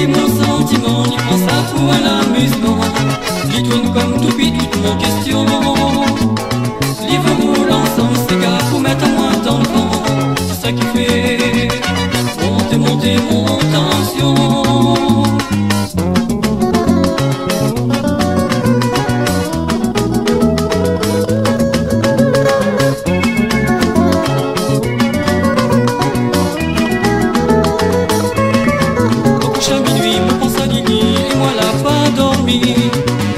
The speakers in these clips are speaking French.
lis mon sentiment, il pense à tout à l'amusement. Il tourne comme tout puis toutes mon question. Livre roule ensemble, ces gars pour mettre à moins dans le vent. C'est ça qui fait monter, monter mon tension.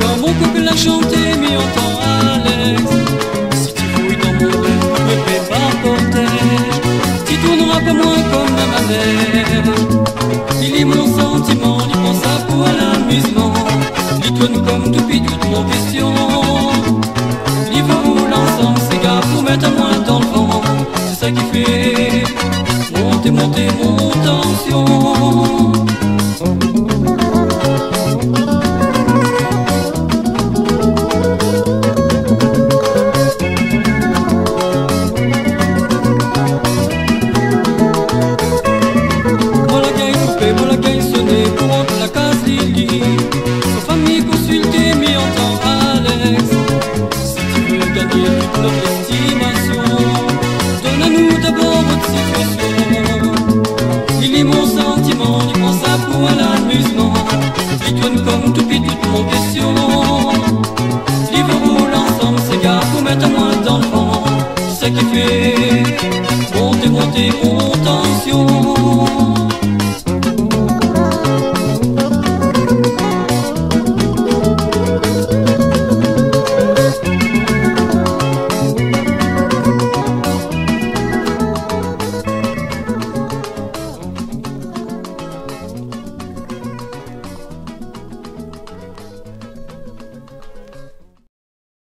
Quand mon couple l'a chanté, m'y entend Alex. Si tu fouilles dans mon rêve, me prépare protège. Tu tourneras pas moins comme ma mère. Il lit mon sentiment.